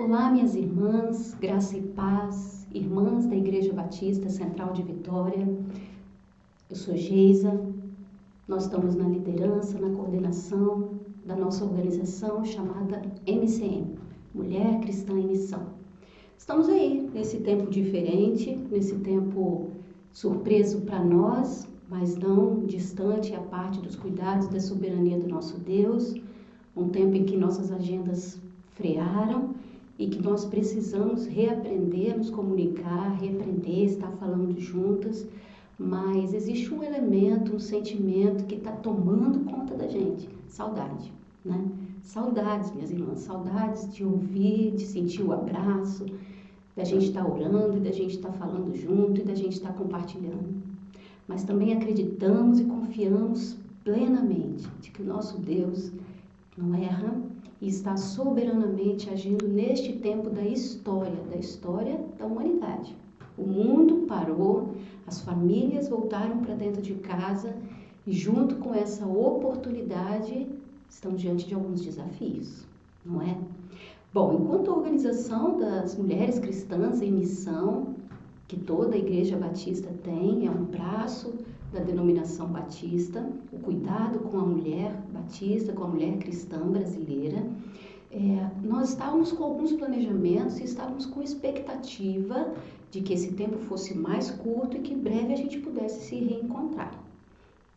Olá, minhas irmãs, graça e paz, irmãs da Igreja Batista Central de Vitória. Eu sou Geisa, nós estamos na liderança, na coordenação da nossa organização chamada MCM, Mulher Cristã em Missão. Estamos aí nesse tempo diferente, nesse tempo surpreso para nós, mas não distante à parte dos cuidados da soberania do nosso Deus, um tempo em que nossas agendas frearam e que nós precisamos reaprender, nos comunicar, reaprender, estar falando juntas, mas existe um elemento, um sentimento que está tomando conta da gente, saudade, né? Saudades, minhas irmãs, saudades de ouvir, de sentir o abraço, da gente estar orando, da gente estar falando junto e da gente estar compartilhando. Mas também acreditamos e confiamos plenamente de que o nosso Deus não erra e está soberanamente agindo neste tempo da história da humanidade. O mundo parou, as famílias voltaram para dentro de casa e junto com essa oportunidade estamos diante de alguns desafios, não é? Bom, enquanto a organização das mulheres cristãs em missão, que toda a Igreja Batista tem, é um braço da denominação batista, o cuidado com a mulher batista, com a mulher cristã brasileira, nós estávamos com alguns planejamentos e estávamos com expectativa de que esse tempo fosse mais curto e que em breve a gente pudesse se reencontrar.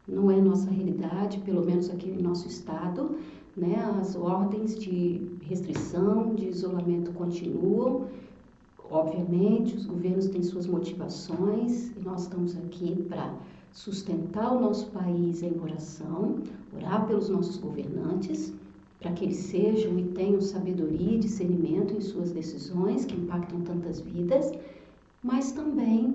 Não é nossa realidade, pelo menos aqui no nosso estado, né? As ordens de restrição, de isolamento continuam. Obviamente, os governos têm suas motivações e nós estamos aqui para sustentar o nosso país em oração, orar pelos nossos governantes, para que eles sejam e tenham sabedoria e discernimento em suas decisões que impactam tantas vidas, mas também,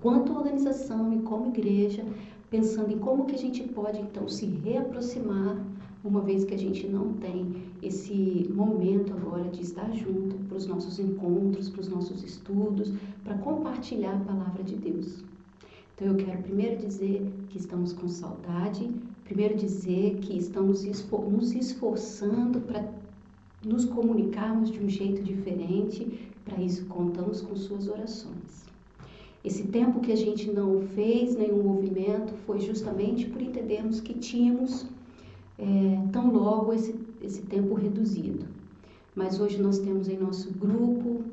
quanto organização e como igreja, pensando em como que a gente pode então se reaproximar, uma vez que a gente não tem esse momento agora de estar junto para os nossos encontros, para os nossos estudos, para compartilhar a palavra de Deus. Então eu quero primeiro dizer que estamos com saudade, primeiro dizer que estamos nos esforçando para nos comunicarmos de um jeito diferente, para isso contamos com suas orações. Esse tempo que a gente não fez nenhum movimento foi justamente por entendermos que tínhamos tão logo esse tempo reduzido. Mas hoje nós temos em nosso grupo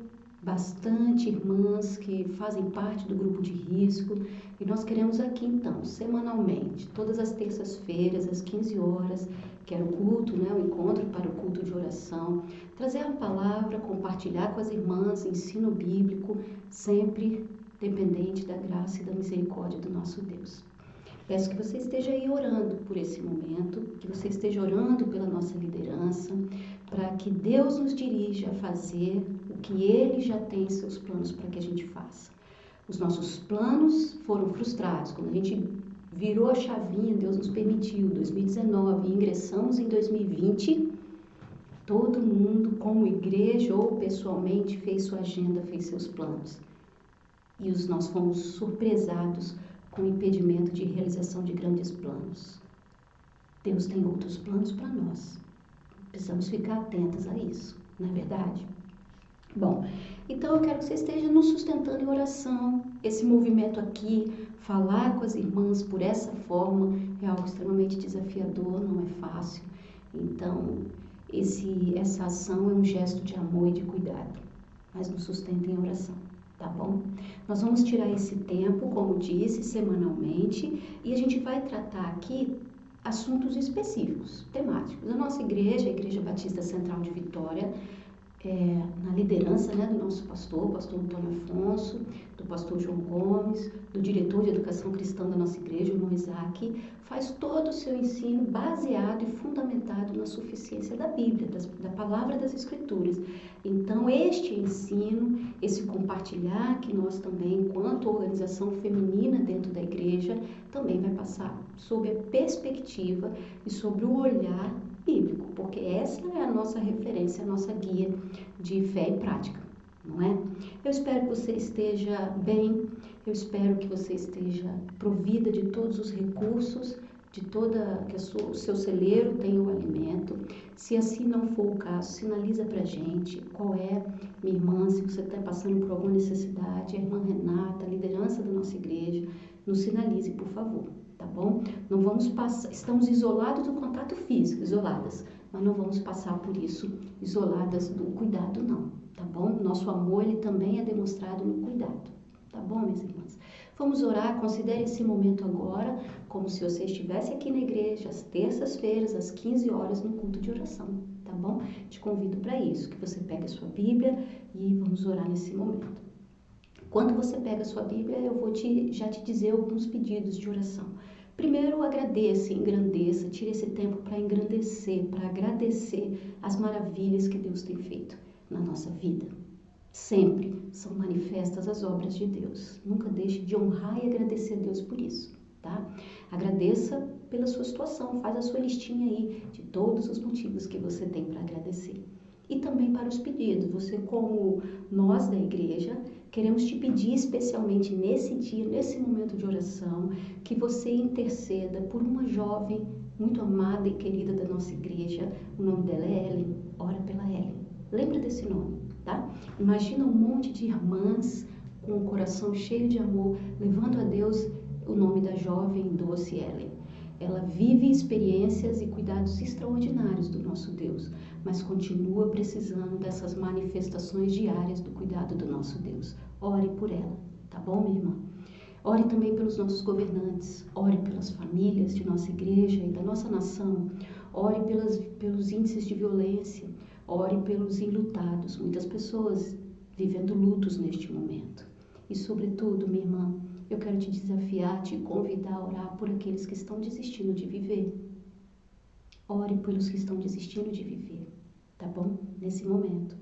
bastante irmãs que fazem parte do grupo de risco e nós queremos aqui então, semanalmente, todas as terças-feiras, às 15 horas, que era o culto, né, o encontro para o culto de oração, trazer a palavra, compartilhar com as irmãs, ensino bíblico, sempre dependente da graça e da misericórdia do nosso Deus. Peço que você esteja aí orando por esse momento, que você esteja orando pela nossa liderança, para que Deus nos dirija a fazer o que Ele já tem em seus planos para que a gente faça. Os nossos planos foram frustrados. Quando a gente virou a chavinha, Deus nos permitiu, 2019, e ingressamos em 2020, todo mundo, como igreja ou pessoalmente, fez sua agenda, fez seus planos. E nós fomos surpresados com o impedimento de realização de grandes planos. Deus tem outros planos para nós. Precisamos ficar atentas a isso, não é verdade? Bom, então eu quero que você esteja nos sustentando em oração. Esse movimento aqui, falar com as irmãs por essa forma, é algo extremamente desafiador, não é fácil. Então, essa ação é um gesto de amor e de cuidado, mas nos sustentem em oração. Tá bom? Nós vamos tirar esse tempo, como disse, semanalmente, e a gente vai tratar aqui assuntos específicos, temáticos. A nossa igreja, a Igreja Batista Central de Vitória, na liderança, né, do nosso pastor, o pastor Antônio Afonso, do pastor João Gomes, do diretor de educação cristã da nossa igreja, o irmão Isaac, faz todo o seu ensino baseado e fundamentado na suficiência da Bíblia, da palavra das Escrituras. Então, este ensino, esse compartilhar que nós também, enquanto organização feminina dentro da igreja, também vai passar sob a perspectiva e sobre o olhar bíblico, porque essa é a nossa referência, a nossa guia de fé e prática, não é? Eu espero que você esteja bem, eu espero que você esteja provida de todos os recursos o seu celeiro tenha o alimento. Se assim não for o caso, sinaliza pra gente qual é, minha irmã, se você está passando por alguma necessidade, a irmã Renata, a liderança da nossa igreja, nos sinalize, por favor, tá bom? Não vamos passar, estamos isolados do contato físico, isoladas, mas não vamos passar por isso isoladas do cuidado, não, tá bom? Nosso amor, ele também é demonstrado no cuidado, tá bom, minhas irmãs? Vamos orar, considere esse momento agora como se você estivesse aqui na igreja, às terças-feiras, às 15 horas, no culto de oração, tá bom? Te convido para isso, que você pegue a sua Bíblia e vamos orar nesse momento. Quando você pega a sua Bíblia, eu vou já te dizer alguns pedidos de oração. Primeiro, agradeça, engrandeça, tire esse tempo para engrandecer, para agradecer as maravilhas que Deus tem feito na nossa vida. Sempre são manifestas as obras de Deus. Nunca deixe de honrar e agradecer a Deus por isso, tá? Agradeça pela sua situação, faz a sua listinha aí de todos os motivos que você tem para agradecer. E também para os pedidos. Você, como nós da igreja, queremos te pedir especialmente nesse dia, nesse momento de oração, que você interceda por uma jovem muito amada e querida da nossa igreja. O nome dela é Ellen. Ora pela Ellen. Lembra desse nome, tá? Imagina um monte de irmãs com o coração cheio de amor, levando a Deus o nome da jovem doce Ellen. Ela vive experiências e cuidados extraordinários do nosso Deus, mas continua precisando dessas manifestações diárias do cuidado do nosso Deus. Ore por ela, tá bom, minha irmã? Ore também pelos nossos governantes, ore pelas famílias de nossa igreja e da nossa nação, ore pelos índices de violência, ore pelos enlutados, muitas pessoas vivendo lutos neste momento. E sobretudo, minha irmã, eu quero te desafiar, te convidar a orar por aqueles que estão desistindo de viver. Ore pelos que estão desistindo de viver, tá bom? Nesse momento.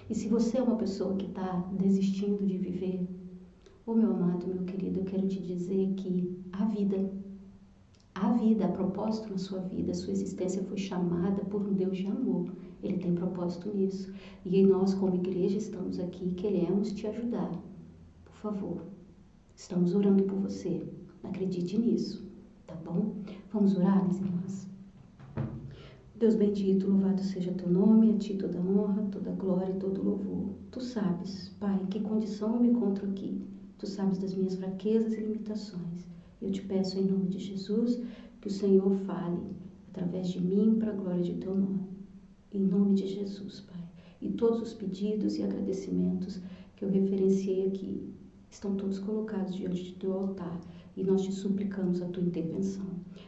E se você é uma pessoa que está desistindo de viver, meu amado, meu querido, eu quero te dizer que a vida, a propósito na sua vida, a sua existência foi chamada por um Deus de amor. Ele tem propósito nisso. E nós, como igreja, estamos aqui e queremos te ajudar. Por favor, estamos orando por você. Acredite nisso, tá bom? Vamos orar, minhas irmãs? Deus bendito, louvado seja teu nome, a ti toda honra, toda glória e todo louvor. Tu sabes, Pai, em que condição eu me encontro aqui. Tu sabes das minhas fraquezas e limitações. Eu te peço em nome de Jesus que o Senhor fale através de mim para a glória de teu nome. Em nome de Jesus, Pai. E todos os pedidos e agradecimentos que eu referenciei aqui estão todos colocados diante de teu altar e nós te suplicamos a tua intervenção.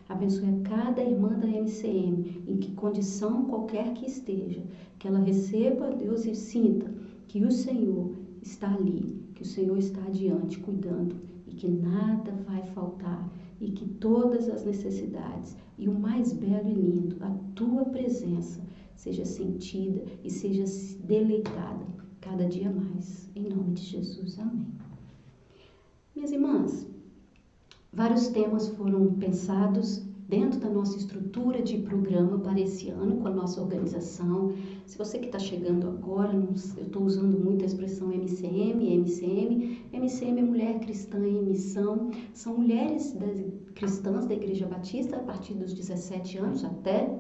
Abençoe a cada irmã da MCM, em que condição qualquer que esteja, que ela receba, Deus, e sinta que o Senhor está ali, que o Senhor está adiante, cuidando, e que nada vai faltar, e que todas as necessidades, e o mais belo e lindo, a tua presença, seja sentida e seja deleitada cada dia mais. Em nome de Jesus, amém. Minhas irmãs, vários temas foram pensados dentro da nossa estrutura de programa para esse ano, com a nossa organização. Se você que está chegando agora, eu estou usando muito a expressão MCM. MCM é Mulher Cristã em Missão. São mulheres cristãs da Igreja Batista a partir dos 17 anos até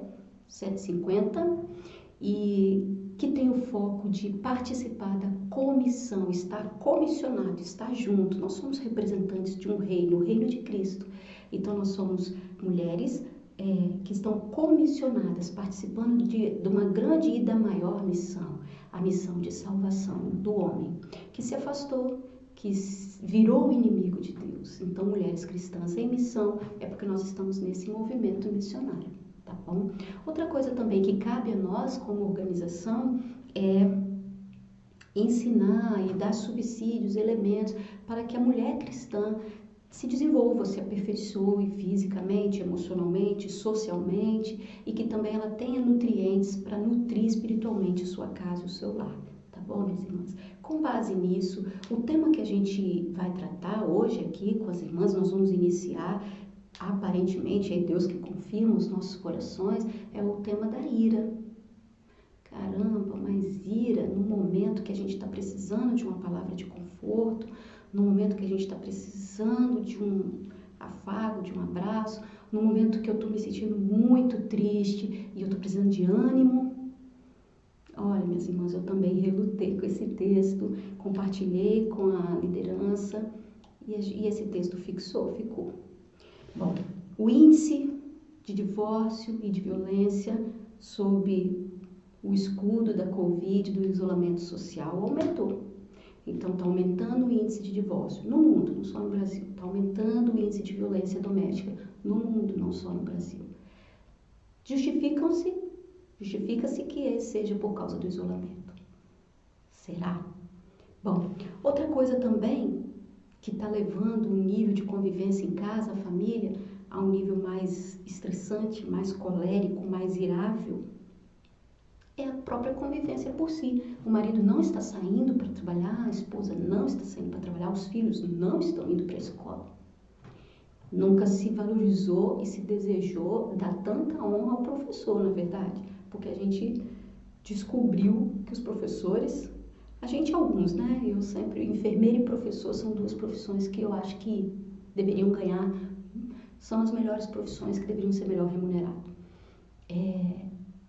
750 e que tem o foco de participar da comissão, estar comissionado, estar junto. Nós somos representantes de um reino, o reino de Cristo. Então, nós somos mulheres que estão comissionadas, participando de uma grande e da maior missão, a missão de salvação do homem, que se afastou, que virou o inimigo de Deus. Então, mulheres cristãs em missão é porque nós estamos nesse movimento missionário. Tá bom? Outra coisa também que cabe a nós como organização é ensinar e dar subsídios, elementos para que a mulher cristã se desenvolva, se aperfeiçoe fisicamente, emocionalmente, socialmente e que também ela tenha nutrientes para nutrir espiritualmente a sua casa e o seu lar. Tá bom, minhas irmãs? Com base nisso, o tema que a gente vai tratar hoje aqui com as irmãs, nós vamos iniciar. Aparentemente, é Deus que confirma os nossos corações, é o tema da ira. Caramba, mas ira no momento que a gente está precisando de uma palavra de conforto, no momento que a gente está precisando de um afago, de um abraço, no momento que eu estou me sentindo muito triste e eu estou precisando de ânimo. Olha, minhas irmãs, eu também relutei com esse texto, compartilhei com a liderança e esse texto ficou. Bom, o índice de divórcio e de violência sob o escudo da Covid, do isolamento social, aumentou. Então, está aumentando o índice de divórcio no mundo, não só no Brasil. Está aumentando o índice de violência doméstica no mundo, não só no Brasil. Justifica-se que seja por causa do isolamento. Será? Bom, outra coisa também que está levando o nível de convivência em casa, a família, a um nível mais estressante, mais colérico, mais irável, é a própria convivência por si. O marido não está saindo para trabalhar, a esposa não está saindo para trabalhar, os filhos não estão indo para a escola. Nunca se valorizou e se desejou dar tanta honra ao professor, na verdade, porque a gente descobriu que os professores, alguns, né? Eu sempre, enfermeira e professor são duas profissões que eu acho que deveriam ganhar, são as melhores profissões que deveriam ser melhor remuneradas.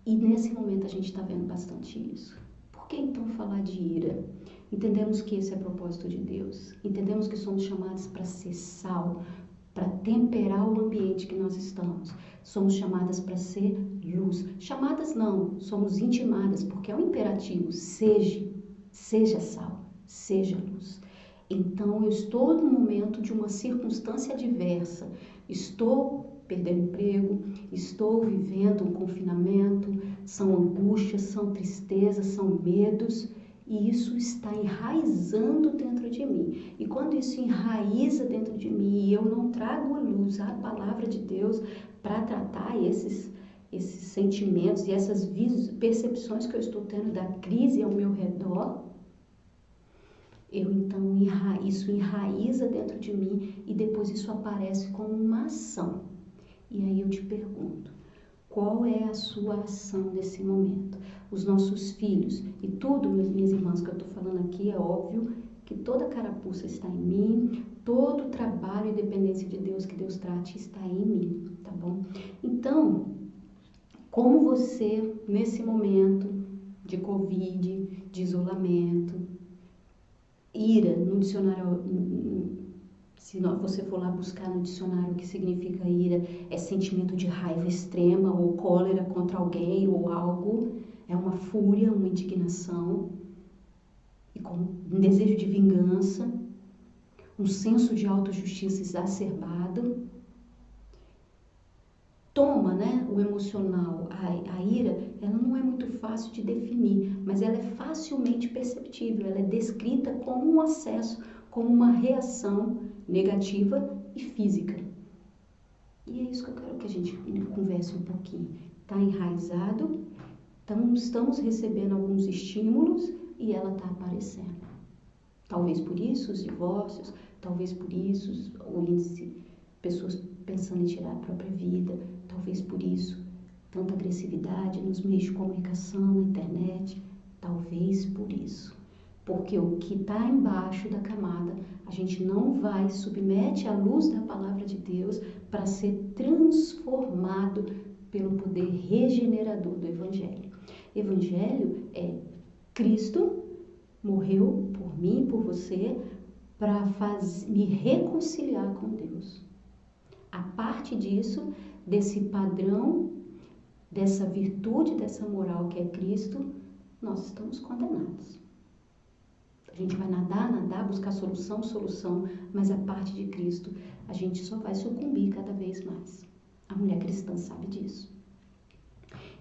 E nesse momento a gente está vendo bastante isso. Por que então falar de ira? Entendemos que esse é o propósito de Deus. Entendemos que somos chamados para ser sal, para temperar o ambiente que nós estamos. Somos chamadas para ser luz. Chamadas não, somos intimadas, porque é um imperativo. Seja sal, seja luz. Então eu estou no momento de uma circunstância adversa. Estou perdendo emprego, estou vivendo um confinamento, são angústias, são tristezas, são medos, e isso está enraizando dentro de mim. E quando isso enraiza dentro de mim e eu não trago a luz, a palavra de Deus, para tratar esses sentimentos e essas percepções que eu estou tendo da crise ao meu redor, isso enraiza dentro de mim e depois isso aparece como uma ação. E aí eu te pergunto, qual é a sua ação nesse momento? Os nossos filhos e tudo, minhas irmãs, que eu estou falando aqui, é óbvio que toda carapuça está em mim, todo trabalho e dependência de Deus que Deus trate está em mim, tá bom? Então, como você, nesse momento de Covid, de isolamento, ira, no dicionário, se você for lá buscar no dicionário o que significa ira, é sentimento de raiva extrema ou cólera contra alguém ou algo, é uma fúria, uma indignação, e com um desejo de vingança, um senso de autojustiça exacerbado. Toma, né, o emocional, a ira, ela não é muito fácil de definir, mas ela é facilmente perceptível, ela é descrita como um acesso, como uma reação negativa e física. E é isso que eu quero que a gente converse um pouquinho. Está enraizado, então estamos recebendo alguns estímulos e ela está aparecendo. Talvez por isso os divórcios, talvez por isso o índice, pessoas pensando em tirar a própria vida, talvez por isso tanta agressividade nos meios de comunicação, na internet, talvez por isso. Porque o que está embaixo da camada, a gente não vai, submete à luz da palavra de Deus para ser transformado pelo poder regenerador do Evangelho. Evangelho é Cristo morreu por mim, por você, para me reconciliar com Deus. A parte disso, desse padrão, dessa virtude, dessa moral que é Cristo, nós estamos condenados. A gente vai nadar, buscar solução, mas a parte de Cristo, a gente só vai sucumbir cada vez mais. A mulher cristã sabe disso.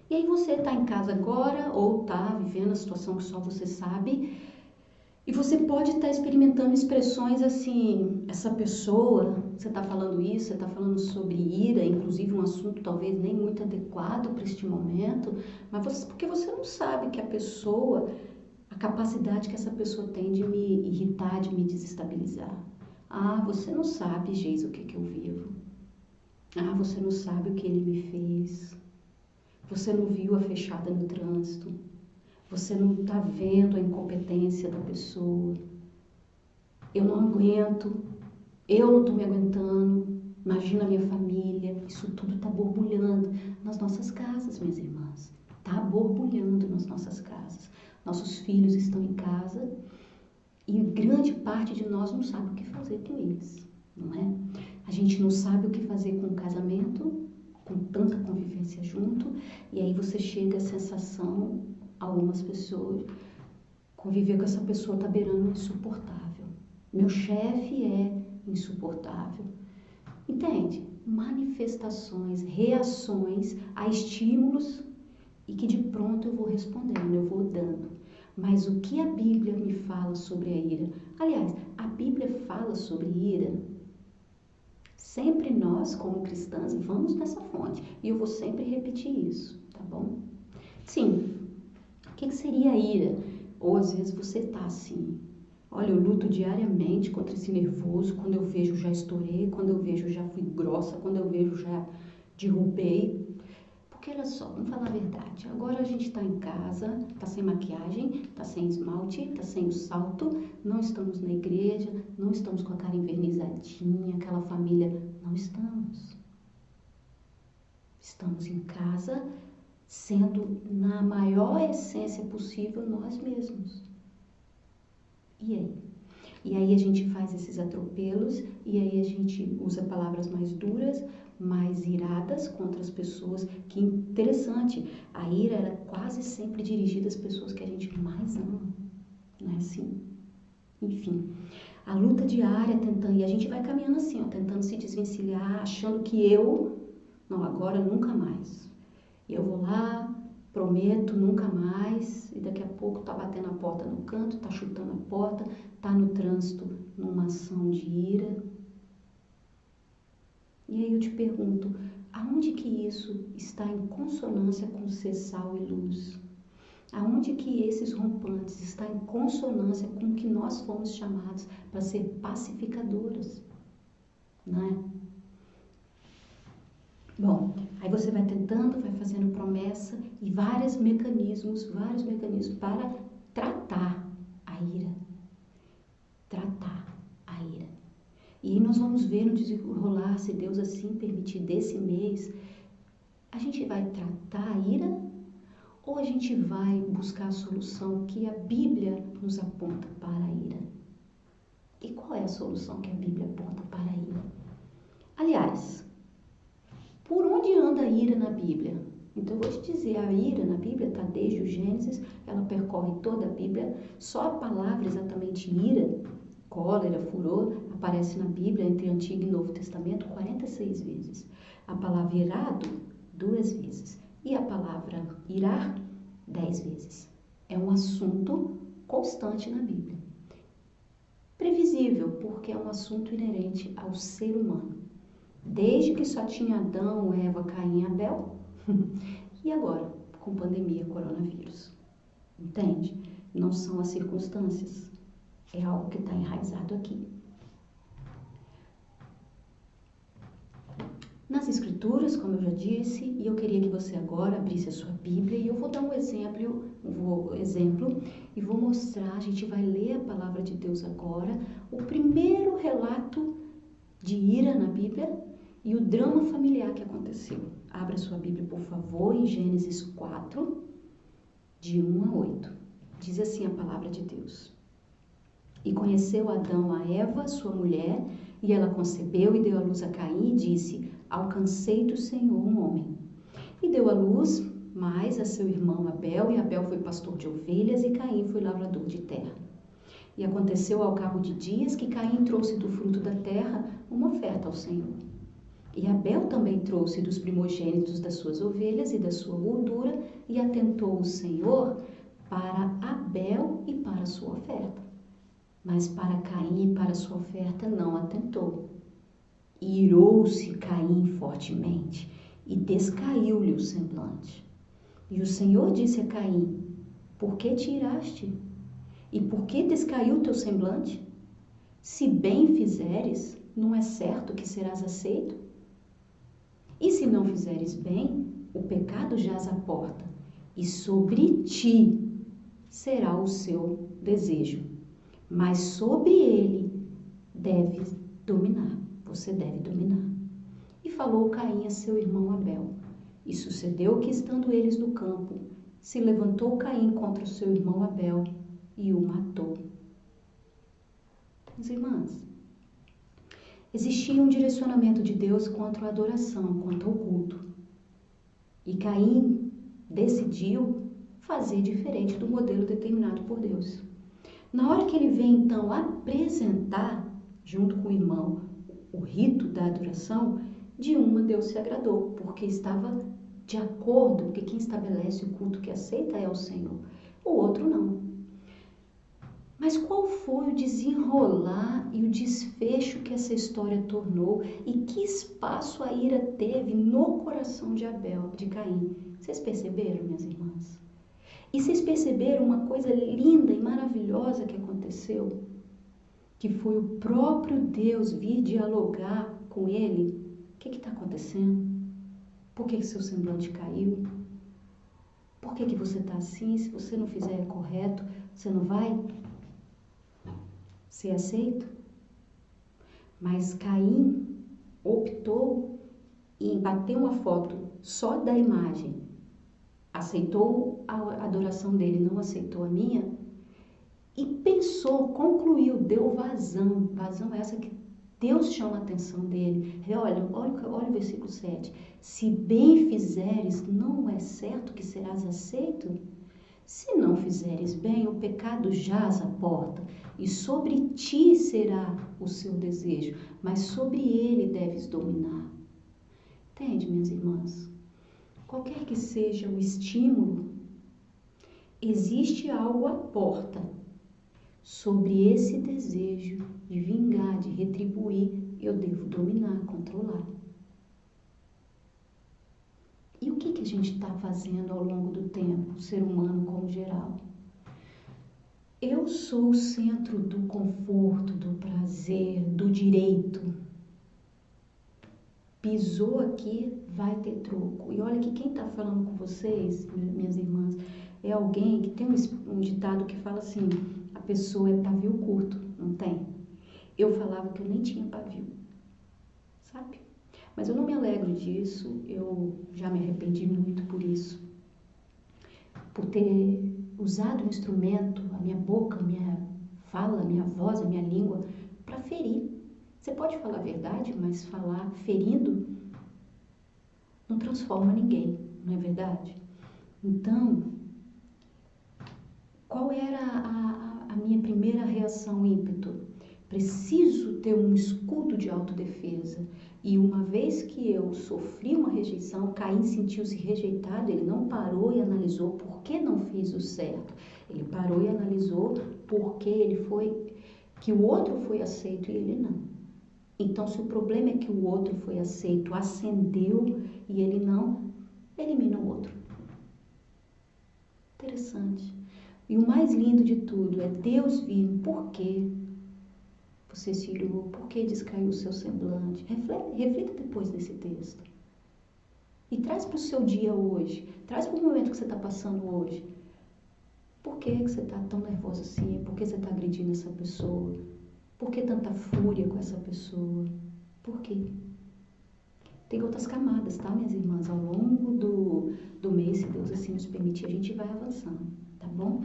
E aí você está em casa agora, ou está vivendo a situação que só você sabe, e você pode estar experimentando expressões assim, essa pessoa, você está falando isso, você está falando sobre ira, inclusive um assunto talvez nem muito adequado para este momento, mas porque você não sabe que a pessoa, a capacidade que essa pessoa tem de me irritar, de me desestabilizar. Ah, você não sabe, Geis, o que eu vivo. Ah, você não sabe o que ele me fez. Você não viu a fechada no trânsito. Você não está vendo a incompetência da pessoa. Eu não aguento. Eu não estou me aguentando. Imagina a minha família, isso tudo está borbulhando nas nossas casas, minhas irmãs. Está borbulhando nas nossas casas. Nossos filhos estão em casa e grande parte de nós não sabe o que fazer com eles, não é? A gente não sabe o que fazer com o casamento, com tanta convivência junto, e aí você chega à sensação, algumas pessoas, conviver com essa pessoa está beirando insuportável. Meu chefe é insuportável. Entende? Manifestações, reações a estímulos e que de pronto eu vou respondendo, eu vou dando. Mas o que a Bíblia me fala sobre a ira? Aliás, a Bíblia fala sobre ira. Sempre nós, como cristãs, vamos nessa fonte. E eu vou sempre repetir isso, tá bom? Sim, o que seria a ira? Ou às vezes você tá assim, olha, eu luto diariamente contra esse nervoso, quando eu vejo já estourei, quando eu vejo já fui grossa, quando eu vejo já derrubei. Porque olha só, vamos falar a verdade, agora a gente está em casa, está sem maquiagem, está sem esmalte, está sem o salto, não estamos na igreja, não estamos com a cara envernizadinha, aquela família, não estamos. Estamos em casa, sendo na maior essência possível nós mesmos. E aí? E aí a gente faz esses atropelos, e aí a gente usa palavras mais duras, mais iradas contra as pessoas. Que interessante, a ira era quase sempre dirigida às pessoas que a gente mais ama, não é assim? Enfim, a luta diária tentando, e a gente vai caminhando assim, ó, tentando se desvencilhar, achando que não, agora nunca mais. E eu vou lá, prometo nunca mais, e daqui a pouco tá batendo a porta no canto, tá chutando a porta, tá no trânsito numa ação de ira. E aí eu te pergunto, aonde que isso está em consonância com ser sal e luz? Aonde que esses rompantes estão em consonância com o que nós fomos chamados para ser pacificadoras, não é? Bom, aí você vai tentando, vai fazendo promessa e vários mecanismos para tratar a ira. Tratar a ira. E aí nós vamos ver no desenrolar, se Deus assim permitir, desse mês, a gente vai tratar a ira ou a gente vai buscar a solução que a Bíblia nos aponta para a ira? E qual é a solução que a Bíblia aponta para a ira? Aliás, por onde anda a ira na Bíblia? Então eu vou te dizer, a ira na Bíblia está desde o Gênesis, ela percorre toda a Bíblia, só a palavra exatamente ira, cólera, furor, aparece na Bíblia entre Antigo e Novo Testamento 46 vezes. A palavra irado, 2 vezes. E a palavra irar, 10 vezes. É um assunto constante na Bíblia. Previsível, porque é um assunto inerente ao ser humano. Desde que só tinha Adão, Eva, Caim e Abel, e agora, com pandemia, coronavírus. Entende? Não são as circunstâncias. É algo que está enraizado aqui. Nas Escrituras, como eu já disse, e eu queria que você agora abrisse a sua Bíblia, e eu vou dar um exemplo e vou mostrar, a gente vai ler a palavra de Deus agora, o primeiro relato de ira na Bíblia e o drama familiar que aconteceu. Abra sua Bíblia, por favor, em Gênesis 4, de 1 a 8. Diz assim a palavra de Deus. E conheceu Adão a Eva, sua mulher, e ela concebeu e deu à luz a Caim e disse, alcancei do Senhor um homem. E deu à luz mais a seu irmão Abel, e Abel foi pastor de ovelhas, e Caim foi lavrador de terra. E aconteceu ao cabo de dias que Caim trouxe do fruto da terra uma oferta ao Senhor. E Abel também trouxe dos primogênitos das suas ovelhas e da sua gordura, e atentou o Senhor para Abel e para a sua oferta. Mas para Caim e para a sua oferta não atentou. E irou-se Caim fortemente, e descaiu-lhe o semblante. E o Senhor disse a Caim, por que te iraste? E por que descaiu teu semblante? Se bem fizeres, não é certo que serás aceito? E se não fizeres bem, o pecado jaz à porta, e sobre ti será o seu desejo. Mas sobre ele deve dominar, você deve dominar. E falou Caim a seu irmão Abel. E sucedeu que, estando eles no campo, se levantou Caim contra o seu irmão Abel e o matou. Meus irmãos, existia um direcionamento de Deus quanto à adoração, quanto ao culto. E Caim decidiu fazer diferente do modelo determinado por Deus. Na hora que ele vem então apresentar, junto com o irmão, o rito da adoração, de uma Deus se agradou, porque estava de acordo, porque quem estabelece o culto que aceita é o Senhor, o outro não. Mas qual foi o desenrolar e o desfecho que essa história tornou e que espaço a ira teve no coração de Abel, de Caim? Vocês perceberam, minhas irmãs? E vocês perceberam uma coisa linda e maravilhosa que aconteceu? Que foi o próprio Deus vir dialogar com ele. O que está acontecendo? Por que seu semblante caiu? Por que você está assim? Se você não fizer correto, você não vai ser aceito? Mas Caim optou em bater uma foto só da imagem. Aceitou a adoração dele, não aceitou a minha. E pensou, concluiu, deu vazão. Vazão essa que Deus chama a atenção dele. Olha o versículo 7. Se bem fizeres, não é certo que serás aceito? Se não fizeres bem, o pecado jaz à porta, e sobre ti será o seu desejo, mas sobre ele deves dominar. Entende, minhas irmãs? Qualquer que seja o estímulo, existe algo à porta. Sobre esse desejo de vingar, de retribuir, eu devo dominar, controlar. E o que a gente está fazendo ao longo do tempo, o ser humano como geral? Eu sou o centro do conforto, do prazer, do direito. Pisou aqui, vai ter troco. E olha que quem está falando com vocês, minhas irmãs, é alguém que tem um ditado que fala assim: a pessoa é pavio curto, não tem? Eu falava que eu nem tinha pavio, sabe? Mas eu não me alegro disso, eu já me arrependi muito por isso. Por ter usado o instrumento, a minha boca, a minha fala, a minha voz, a minha língua, para ferir. Você pode falar a verdade, mas falar ferindo não transforma ninguém, não é verdade? Então, qual era a minha primeira reação, ímpeto? Preciso ter um escudo de autodefesa. E uma vez que eu sofri uma rejeição, Caim sentiu-se rejeitado, ele não parou e analisou por que não fiz o certo. Ele parou e analisou por que o outro foi aceito e ele não. Então, se o problema é que o outro foi aceito, ascendeu e ele não, elimina o outro. Interessante. E o mais lindo de tudo é Deus vir. Por quê? Você se irou? Por que descaiu o seu semblante? Reflita depois desse texto. E traz para o seu dia hoje. Traz para o momento que você está passando hoje. Por que você está tão nervosa assim? Por que você está agredindo essa pessoa? Por que tanta fúria com essa pessoa? Por quê? Tem outras camadas, tá, minhas irmãs? Ao longo do mês, se Deus assim nos permitir, a gente vai avançando, tá bom?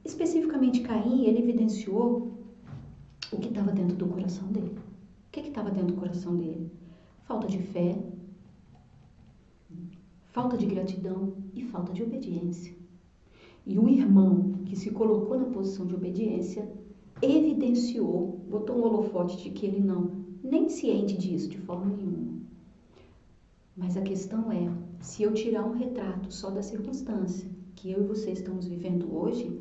Especificamente, Caim, ele evidenciou o que estava dentro do coração dele. O que estava dentro do coração dele? Falta de fé, falta de gratidão e falta de obediência. E o irmão que se colocou na posição de obediência evidenciou, botou um holofote de que ele não, nem ciente disso de forma nenhuma. Mas a questão é, se eu tirar um retrato só da circunstância que eu e você estamos vivendo hoje,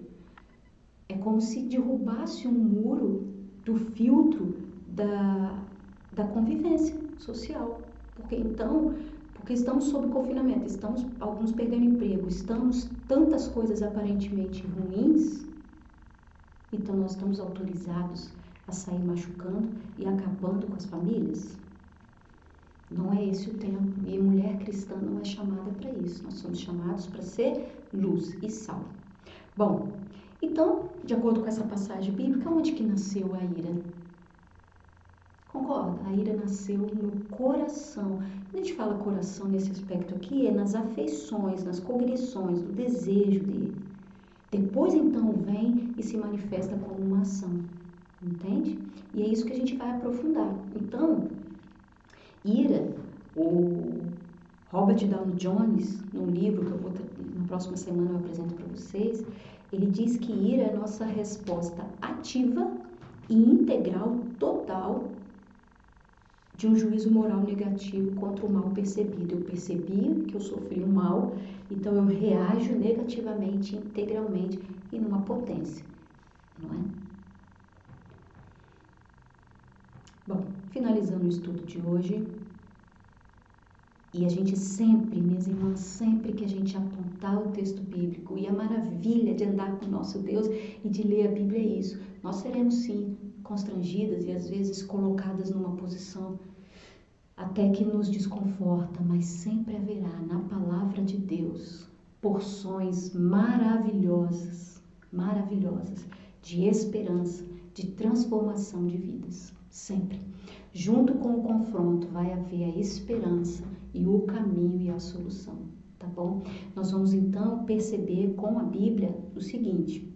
é como se derrubasse um muro do filtro da convivência social. Porque estamos sob confinamento, estamos alguns perdendo emprego, estamos tantas coisas aparentemente ruins, então nós estamos autorizados a sair machucando e acabando com as famílias? Não é esse o tempo. E mulher cristã não é chamada para isso. Nós somos chamados para ser luz e sal. Bom, então, de acordo com essa passagem bíblica, onde que nasceu a ira? Concorda? A ira nasceu no coração. Quando a gente fala coração nesse aspecto aqui, é nas afeições, nas cognições, do desejo dele. Depois então vem e se manifesta como uma ação, entende? E é isso que a gente vai aprofundar. Então, ira, o Robert Downey Jones, num livro que na próxima semana eu apresento para vocês, ele diz que ira é a nossa resposta ativa e integral, total, de um juízo moral negativo contra o mal percebido. Eu percebi que eu sofri um mal, então eu reajo negativamente, integralmente e numa potência, não é? Bom, finalizando o estudo de hoje, e a gente sempre, minhas irmãs, sempre que a gente apontar o texto bíblico, e a maravilha de andar com o nosso Deus e de ler a Bíblia é isso, nós seremos sim constrangidas e às vezes colocadas numa posição até que nos desconforta, mas sempre haverá na palavra de Deus porções maravilhosas, maravilhosas, de esperança, de transformação de vidas, sempre. Junto com o confronto vai haver a esperança e o caminho e a solução, tá bom? Nós vamos então perceber com a Bíblia o seguinte,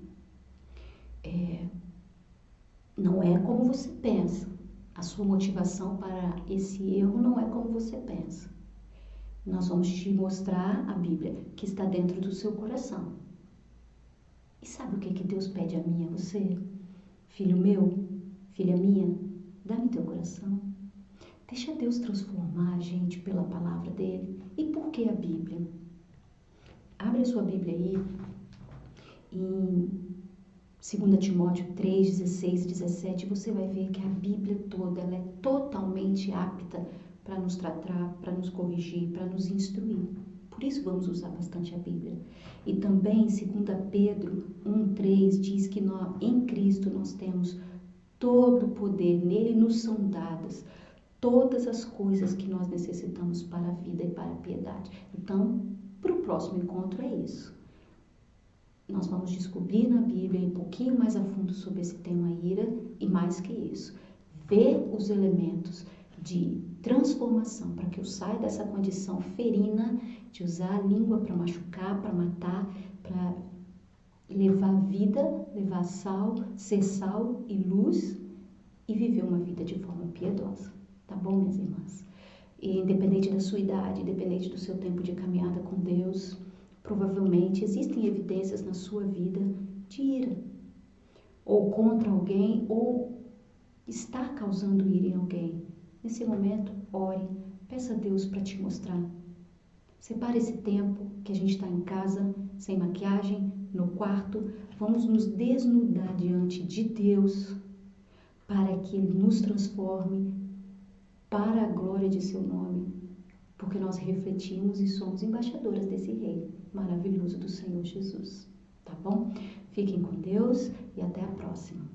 não é como você pensa. A sua motivação para esse erro não é como você pensa. Nós vamos te mostrar a Bíblia que está dentro do seu coração. E sabe o que Deus pede a mim e a você? Filho meu, filha minha, dá-me teu coração. Deixa Deus transformar a gente pela palavra dele. E por que a Bíblia? Abre a sua Bíblia aí em 2 Timóteo 3, 16 e 17, você vai ver que a Bíblia toda ela é totalmente apta para nos tratar, para nos corrigir, para nos instruir. Por isso vamos usar bastante a Bíblia. E também 2 Pedro 1,3 diz que em Cristo nós temos todo o poder, nele nos são dadas todas as coisas que nós necessitamos para a vida e para a piedade. Então, para o próximo encontro é isso. Nós vamos descobrir na Bíblia um pouquinho mais a fundo sobre esse tema ira e mais que isso, ver os elementos de transformação para que eu saia dessa condição ferina de usar a língua para machucar, para matar, para levar vida, levar sal, ser sal e luz e viver uma vida de forma piedosa. Tá bom, minhas irmãs? E independente da sua idade, independente do seu tempo de caminhada com Deus, provavelmente existem evidências na sua vida de ira, ou contra alguém, ou está causando ira em alguém. Nesse momento, ore, peça a Deus para te mostrar. Separe esse tempo que a gente está em casa, sem maquiagem, no quarto, vamos nos desnudar diante de Deus, para que Ele nos transforme para a glória de seu nome, porque nós refletimos e somos embaixadoras desse Rei maravilhoso do Senhor Jesus. Tá bom? Fiquem com Deus e até a próxima.